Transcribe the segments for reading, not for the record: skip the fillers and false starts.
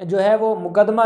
جو ہے وہ مقدمہ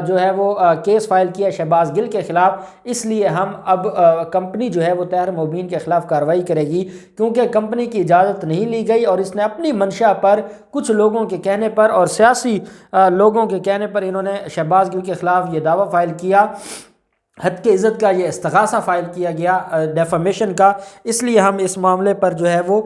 جو ہے وہ کیس فائل کیا شہباز گل کے خلاف، اس لیے ہم اب کمپنی جو ہے وہ طاہر مبین کے خلاف کارروائی کرے گی، کیونکہ کمپنی کی اجازت نہیں لی گئی اور اس نے اپنی منشا پر کچھ لوگوں کے کہنے پر اور سیاسی لوگوں کے کہنے پر انہوں نے شہباز گل کے خلاف یہ دعویٰ فائل کیا، حد کے عزت کا یہ استغاثہ فائل کیا گیا ڈیفامیشن کا۔ اس لیے ہم اس معاملے پر جو ہے وہ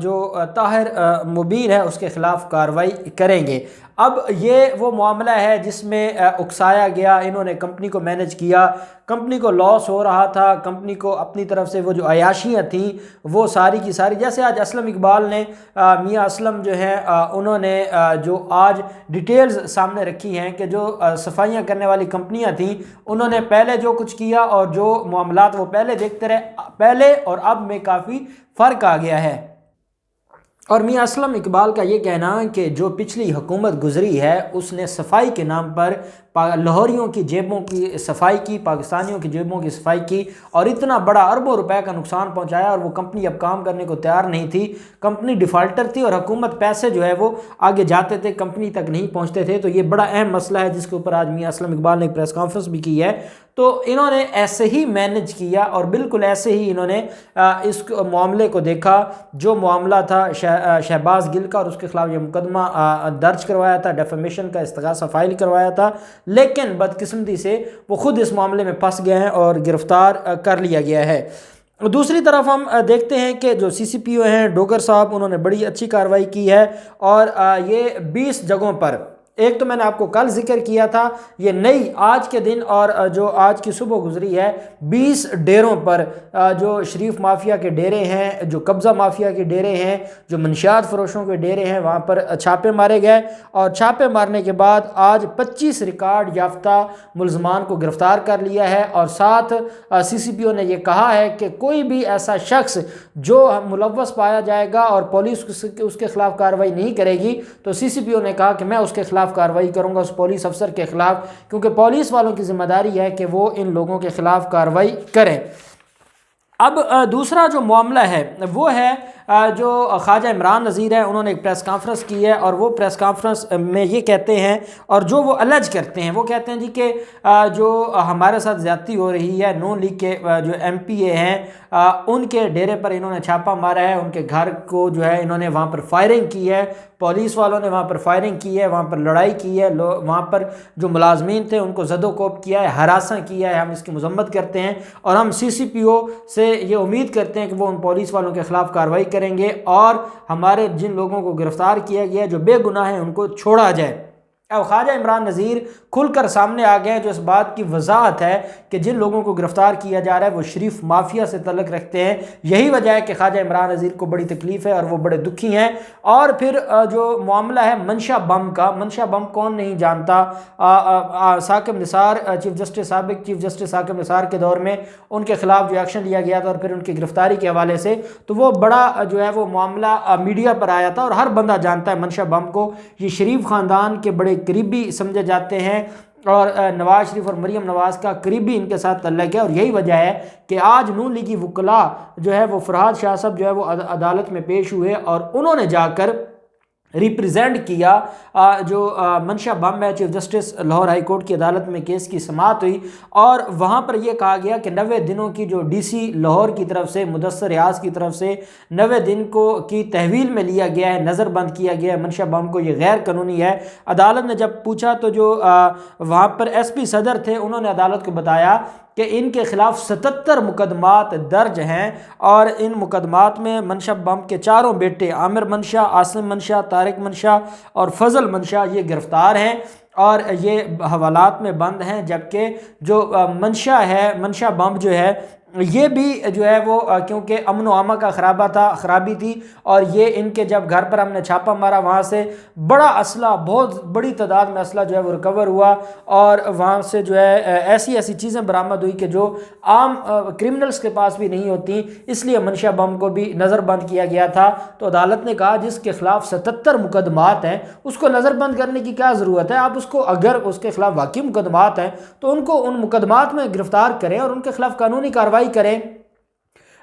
جو طاہر مبین ہے اس کے خلاف کارروائی کریں گے۔ اب یہ وہ معاملہ ہے جس میں اکسایا گیا، انہوں نے کمپنی کو مینج کیا، کمپنی کو لاس ہو رہا تھا، کمپنی کو اپنی طرف سے وہ جو عیاشیاں تھیں وہ ساری کی ساری، جیسے آج اسلم اقبال نے میاں اسلم جو ہیں انہوں نے جو آج ڈیٹیلز سامنے رکھی ہیں کہ جو صفائیاں کرنے والی کمپنیاں تھیں انہوں نے پہلے جو کچھ کیا اور جو معاملات وہ پہلے دیکھتے رہے، پہلے اور اب میں کافی فرق آ گیا ہے۔ اور میاں اسلم اقبال کا یہ کہنا کہ جو پچھلی حکومت گزری ہے اس نے صفائی کے نام پر لاہوریوں کی جیبوں کی صفائی کی، پاکستانیوں کی جیبوں کی صفائی کی اور اتنا بڑا اربوں روپے کا نقصان پہنچایا، اور وہ کمپنی اب کام کرنے کو تیار نہیں تھی، کمپنی ڈیفالٹر تھی اور حکومت پیسے جو ہے وہ آگے جاتے تھے کمپنی تک نہیں پہنچتے تھے۔ تو یہ بڑا اہم مسئلہ ہے جس کے اوپر آج میاں اسلم اقبال نے ایک پریس کانفرنس بھی کی ہے۔ تو انہوں نے ایسے ہی مینج کیا اور بالکل ایسے ہی انہوں نے اس معاملے کو دیکھا جو معاملہ تھا شہباز گل کا، اور اس کے خلاف یہ مقدمہ درج کروایا تھا، ڈیفامیشن کا استغاثہ فائل کروایا تھا، لیکن بدقسمتی سے وہ خود اس معاملے میں پھنس گئے ہیں اور گرفتار کر لیا گیا ہے۔ دوسری طرف ہم دیکھتے ہیں کہ جو سی سی پی او ہیں ڈوگر صاحب، انہوں نے بڑی اچھی کارروائی کی ہے اور یہ 20 جگہوں پر، ایک تو میں نے آپ کو کل ذکر کیا تھا، یہ نئی آج کے دن اور جو آج کی صبح گزری ہے، 20 ڈیروں پر جو شریف مافیا کے ڈیرے ہیں، جو قبضہ مافیا کے ڈیرے ہیں، جو منشیات فروشوں کے ڈیرے ہیں، وہاں پر چھاپے مارے گئے، اور چھاپے مارنے کے بعد آج 25 ریکارڈ یافتہ ملزمان کو گرفتار کر لیا ہے، اور ساتھ سی سی پی او نے یہ کہا ہے کہ کوئی بھی ایسا شخص جو ملوث پایا جائے گا اور پولیس اس کے خلاف کارروائی نہیں کرے گی تو سی سی پی او نے کہا کہ میں اس کے خلاف کارروائی کروں گا، اس پولیس افسر کے خلاف، کیونکہ پولیس والوں کی ذمہ داری ہے کہ وہ ان لوگوں کے خلاف کارروائی کریں۔ اب دوسرا جو معاملہ ہے وہ ہے جو خواجہ عمران نذیر ہیں، انہوں نے ایک پریس کانفرنس کی ہے اور وہ پریس کانفرنس میں یہ کہتے ہیں، اور جو وہ الج کرتے ہیں وہ کہتے ہیں جی کہ جو ہمارے ساتھ زیادتی ہو رہی ہے، نون لیگ کے جو ایم پی اے ہیں ان کے ڈیرے پر انہوں نے چھاپا مارا ہے، ان کے گھر کو جو ہے انہوں نے وہاں پر فائرنگ کی ہے، پولیس والوں نے وہاں پر فائرنگ کی ہے، وہاں پر لڑائی کی ہے، وہاں پر جو ملازمین تھے ان کو زد و کوب کیا ہے، ہراساں کیا ہے، ہم اس کی مذمت کرتے ہیں اور ہم سی سی پی او سے یہ امید کرتے ہیں کہ وہ ان پولیس والوں کے خلاف کارروائی کریں گے اور ہمارے جن لوگوں کو گرفتار کیا گیا ہے جو بے گناہ ہیں ان کو چھوڑا جائے۔ اب خواجہ عمران نذیر کھل کر سامنے آ گئے ہیں، جو اس بات کی وضاحت ہے کہ جن لوگوں کو گرفتار کیا جا رہا ہے وہ شریف مافیا سے تعلق رکھتے ہیں، یہی وجہ ہے کہ خواجہ عمران نذیر کو بڑی تکلیف ہے اور وہ بڑے دکھی ہیں۔ اور پھر جو معاملہ ہے منشا بم کا، منشا بم کون نہیں جانتا، ثاقب نثار چیف جسٹس، سابق چیف جسٹس ثاقب نثار کے دور میں ان کے خلاف جو ایکشن لیا گیا تھا اور پھر ان کی گرفتاری کے حوالے سے تو وہ بڑا جو ہے وہ معاملہ میڈیا پر آیا تھا اور ہر بندہ جانتا ہے منشا بم کو، یہ شریف خاندان کے بڑے قریبی سمجھے جاتے ہیں اور نواز شریف اور مریم نواز کا قریبی ان کے ساتھ تعلق ہے، اور یہی وجہ ہے کہ آج نون لیگی وکلاء جو ہے وہ فرحاد شاہ صاحب جو ہے وہ عدالت میں پیش ہوئے اور انہوں نے جا کر ریپریزینٹ کیا جو منشا بم ہے، chief justice Lahore high court کی عدالت میں کیس کی سماعت ہوئی اور وہاں پر یہ کہا گیا کہ 90 دنوں کی جو ڈی سی لاہور کی طرف سے، مدثر ریاض کی طرف سے 90 دن کی تحویل میں لیا گیا ہے، نظر بند کیا گیا ہے منشا بم کو، یہ غیر قانونی ہے۔ عدالت نے جب پوچھا تو جو وہاں پر ایس پی صدر تھے انہوں نے عدالت کو بتایا کہ ان کے خلاف 77 مقدمات درج ہیں اور ان مقدمات میں منشا بم کے چاروں بیٹے عامر منشا، عاصم منشا، طارق منشا اور فضل منشا یہ گرفتار ہیں اور یہ حوالات میں بند ہیں، جبکہ جو منشا ہے، منشا بم جو ہے یہ بھی جو ہے وہ کیونکہ امن و امان کا خرابی تھی اور یہ ان کے جب گھر پر ہم نے چھاپا مارا وہاں سے بڑا اسلحہ، بہت بڑی تعداد میں اسلحہ جو ہے وہ ریکور ہوا اور وہاں سے جو ہے ایسی چیزیں برآمد ہوئی کہ جو عام کرمنلز کے پاس بھی نہیں ہوتی، اس لیے منشا بم کو بھی نظر بند کیا گیا تھا۔ تو عدالت نے کہا جس کے خلاف 77 مقدمات ہیں اس کو نظر بند کرنے کی کیا ضرورت ہے، آپ اس کو اگر اس کے خلاف واقعی مقدمات ہیں تو ان کو ان مقدمات میں گرفتار کریں اور ان کے خلاف قانونی کارروائی کریں۔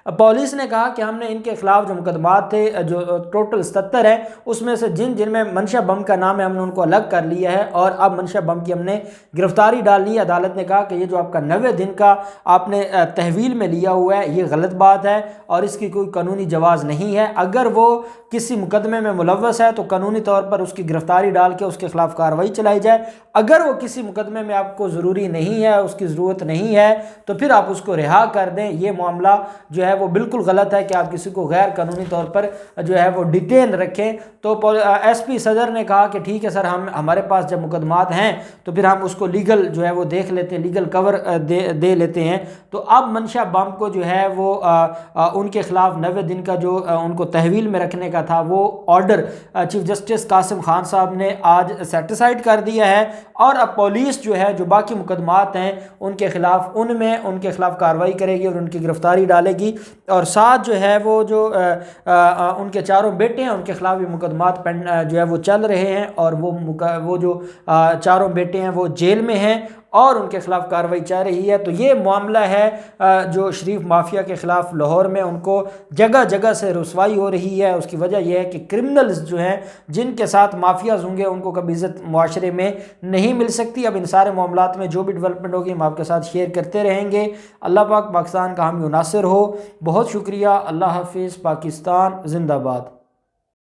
پولیس نے کہا کہ ہم نے ان کے خلاف جو مقدمات تھے جو ٹوٹل 77 ہیں اس میں سے جن میں منشا بم کا نام ہے ہم نے ان کو الگ کر لیا ہے اور اب منشا بم کی ہم نے گرفتاری ڈالنی ہے۔ عدالت نے کہا کہ یہ جو آپ کا 90 دن کا آپ نے تحویل میں لیا ہوا ہے یہ غلط بات ہے اور اس کی کوئی قانونی جواز نہیں ہے۔ اگر وہ کسی مقدمے میں ملوث ہے تو قانونی طور پر اس کی گرفتاری ڈال کے اس کے خلاف کارروائی چلائی جائے۔ اگر وہ کسی مقدمے میں آپ کو ضروری نہیں ہے اس کی ضرورت نہیں ہے تو پھر آپ اس کو رہا کر دیں۔ یہ معاملہ جو ہے وہ بالکل غلط ہے کہ آپ کسی کو غیر قانونی طور پر جو ہے وہ ڈیٹین رکھیں۔ تو ایس پی صدر نے کہا کہ ٹھیک ہے سر، ہمارے پاس جب مقدمات ہیں تو پھر ہم اس کو لیگل جو ہے وہ دیکھ لیتے ہیں، لیگل کور دے لیتے ہیں۔ تو اب منشا بم کو جو ہے وہ ان کے خلاف 90 دن کا جو ان کو تحویل میں رکھنے کا تھا وہ order chief justice Qasim Khan صاحب نے آج سیٹیسفائیڈ کر دیا ہے اور اب پولیس جو ہے جو باقی مقدمات ہیں ان کے خلاف ان کے خلاف کارروائی کرے گی اور ان کی گرفتاری ڈالے گی۔ اور ساتھ جو ہے وہ جو ان کے چاروں بیٹے ہیں ان کے خلاف بھی مقدمات جو ہے وہ چل رہے ہیں اور وہ جو چاروں بیٹے ہیں وہ جیل میں ہیں اور ان کے خلاف کارروائی چل رہی ہے۔ تو یہ معاملہ ہے جو شریف مافیا کے خلاف لاہور میں ان کو جگہ جگہ سے رسوائی ہو رہی ہے۔ اس کی وجہ یہ ہے کہ کرمنلز جو ہیں جن کے ساتھ مافیاز ہوں گے ان کو کبھی عزت معاشرے میں نہیں مل سکتی۔ اب ان سارے معاملات میں جو بھی ڈیولپمنٹ ہوگی ہم آپ کے ساتھ شیئر کرتے رہیں گے۔ اللہ پاک پاکستان کا حامی و ناصر ہو۔ بہت شکریہ۔ اللہ حافظ۔ پاکستان زندہ باد۔